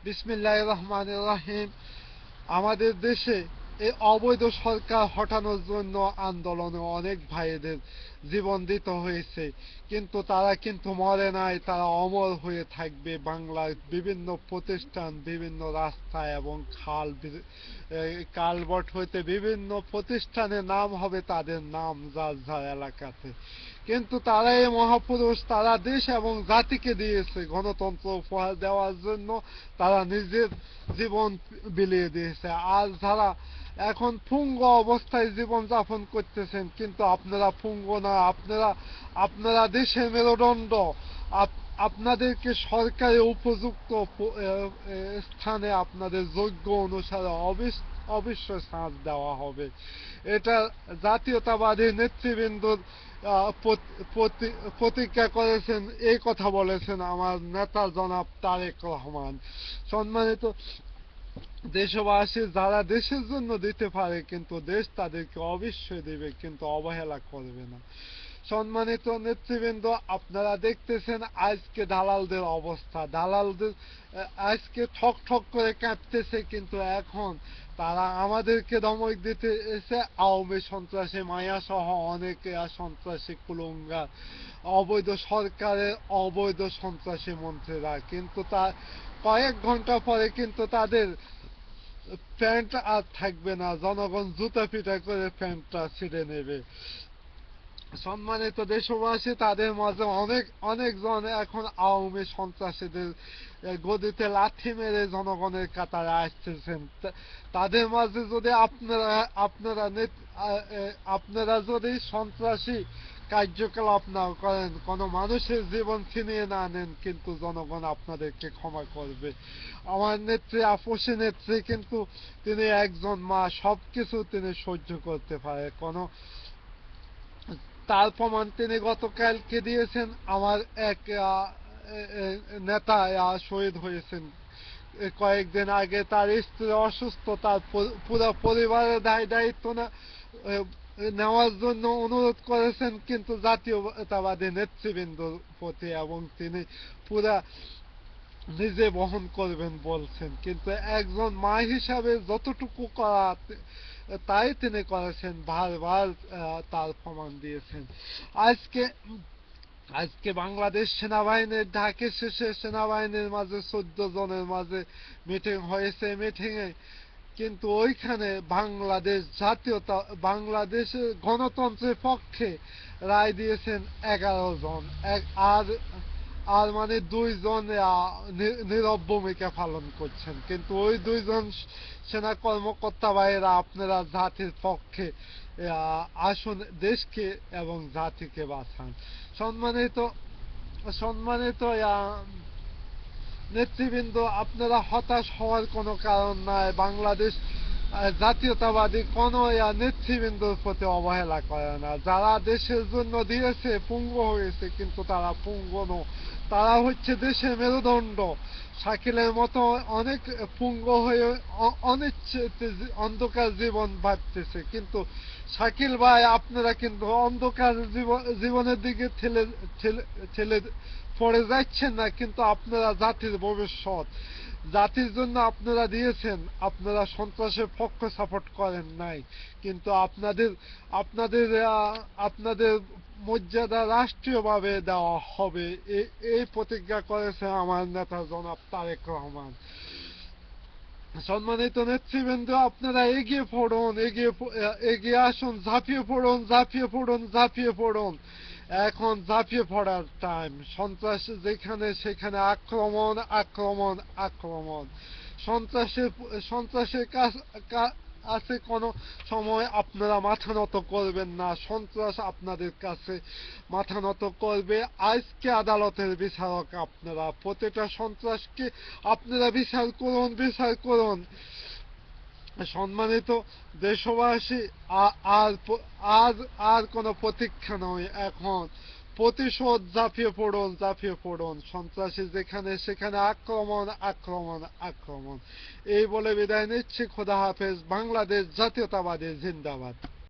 বিসমিল্লাহির রহমানির রহিম। আমাদের দেশে এই অবৈধ সরকার হটানোর জন্য আন্দোলনে অনেক ভাইদের জীবন দিতে হয়েছে, কিন্তু তারা কিন্তু মরে নাই, তারা অমর হয়ে থাকবে। বাংলার বিভিন্ন প্রতিষ্ঠান, বিভিন্ন রাস্তা এবং কালভার্ট হইতে বিভিন্ন প্রতিষ্ঠানের নাম হবে তাদের নাম যার যার এলাকাতে। কিন্তু তারা এই মহাপুরুষ, তারা দেশ এবং জাতিকে দিয়েছে গণতন্ত্র উপহার দেওয়ার জন্য। তারা নিজের জীবন বিলিয়ে দিয়েছে। আর যারা এখন পুঙ্গ অবস্থায় জীবন যাপন করতেছেন, কিন্তু আপনারা পুঙ্গ না, আপনারা দেশের মেরুদণ্ড। আপনাদেরকে সরকারি উপযুক্ত স্থানে আপনাদের যোগ্য অনুসারে অবশ্যই ছাঁচ দেওয়া হবে। এটা জাতীয়তাবাদী নেতৃবৃন্দর প্রতিজ্ঞা করেছেন, এই কথা বলেছেন আমার নেতা জনাব তারেক রহমান। সম্মানিত দেশবাসী, যারা দেশের জন্য দিতে পারে, কিন্তু দেশ তাদেরকে অবশ্যই দেবে, কিন্তু অবহেলা করবে না। সম্মানিত নেতৃবৃন্দ, আপনারা দেখতেছেন আজকে দালালদের অবস্থা। দালালদের আজকে ঠক ঠক করে কাঁপতেছে, কিন্তু এখন তারা আমাদেরকে ধমক দিতে এসে আওয়ামী সন্ত্রাসী মায়া সহ অনেকে সন্ত্রাসী কুলঙ্গার, অবৈধ সরকারের অবৈধ সন্ত্রাসী মন্ত্রীরা, কিন্তু তা কয়েক ঘন্টা পরে কিন্তু তাদের প্যান্ট আর থাকবে না, জনগণ জুতা পিটা করে প্যান্টটা ছিঁড়ে নেবে। সম্মানিত দেশবাসী, তাদের মাঝে অনেকজন এখন আওয়ামী সন্ত্রাসীদের গদিতে লাথি মেরে জনগণের কাতারে আসতেছেন। তাদের মাঝে যদি আপনারা যদি সন্ত্রাসী কার্যকলাপ না করেন, কোন মানুষের জীবন ছিনিয়ে না নেন, কিন্তু জনগণ আপনাদেরকে ক্ষমা করবে। আমার নেত্রী, আপসী নেত্রী, কিন্তু তিনি একজন মা, সবকিছু তিনি সহ্য করতে পারে। তার প্রমাণ তিনি গতকালকে দিয়েছেন। আমার এক নেতা শহীদ হয়েছেন কয়েকদিন আগে, তার স্ত্রী অসুস্থ, তার পুরো পরিবারের দায়িত্ব নেওয়ার জন্য অনুরোধ করেছেন, কিন্তু জাতীয়তাবাদী নেতৃবৃন্দর প্রতি, এবং তিনি পুরা নিজে বহন করবেন বলছেন। কিন্তু একজন মা হিসাবে যতটুকু করা তাই তিনি করেছেন, বারবার তার প্রমাণ দিয়েছেন। আজকে আজকে বাংলাদেশ সেনাবাহিনীর ঢাকা শেষে সেনাবাহিনীর মাঝে 14 জনের মাঝে মিটিং হয়েছে। মিটিংয়ে কিন্তু ওইখানে বাংলাদেশের গণতন্ত্রের পক্ষে রায় দিয়েছেন 11 জন। আর আর মানে 2 জন নীরব ভূমিকা পালন করছেন। কিন্তু ওই 2 জন সেনা কর্মকর্তা ভাইয়েরা, আপনারা জাতির পক্ষে আসুন, দেশকে এবং জাতিকে বাঁচান। সম্মানিত সম্মানিত নেতৃবৃন্দ, আপনারা হতাশ হওয়ার কোনো কারণ নাই। বাংলাদেশ জাতীয়তাবাদী কোন নেতৃবৃন্দর প্রতি অবহেলা করে না। যারা দেশের জন্য দিয়েছে, পুঙ্গ হয়েছে, কিন্তু তারা পুঙ্গ নয়, তারা হচ্ছে দেশের মেরুদণ্ড। শাকিলের মতো অনেক পুঙ্গ হয়ে অনেক অন্ধকার জীবন ভাবতেছে, কিন্তু শাকিল ভাই, আপনারা কিন্তু অন্ধকার জীবনের দিকে ঠেলে পড়ে যাচ্ছেন না, কিন্তু আপনারা জাতির ভবিষ্যৎ। জাতির জন্য আপনারা দিয়েছেন, আপনারা সন্ত্রাসের পক্ষ সাপোর্ট করেন নাই, কিন্তু আপনাদের আপনাদের মর্যাদা রাষ্ট্রীয়ভাবে দেওয়া হবে, এই প্রতিজ্ঞা করেছে আমার নেতা জনাব তারেক রহমান। সম্মানিত নেতৃবৃন্দ, আপনারা এগিয়ে পড়ুন, এগিয়ে আসুন, ঝাঁপিয়ে পড়ুন, ঝাঁপিয়ে পড়ুন, ঝাঁপিয়ে পড়ুন। এখন ঝাঁপিয়ে পড়ার টাইম। সন্ত্রাস যেখানে সেখানে আক্রমণ, আক্রমণ, আক্রমণ। সন্ত্রাসের কাছে কোনো সময় আপনারা মাথা নত করবেন না। সন্ত্রাস আপনাদের কাছে মাথা নত করবে। আজকে আদালতের বিচারক আপনারা। প্রতিটা সন্ত্রাসকে আপনারা বিচার করুন, বিচার করুন। সম্মানিত দেশবাসী, আর আর আর কোনো প্রতীক্ষা নয়, এখন প্রতিশোধ। ঝাঁপিয়ে পড়ুন, ঝাঁপিয়ে পড়ুন। সন্ত্রাসী যেখানে সেখানে আক্রমণ, আক্রমণ, আক্রমণ। এই বলে বিদায় নিচ্ছি। খোদা হাফেজ। বাংলাদেশ জাতীয়তাবাদী জিন্দাবাদ।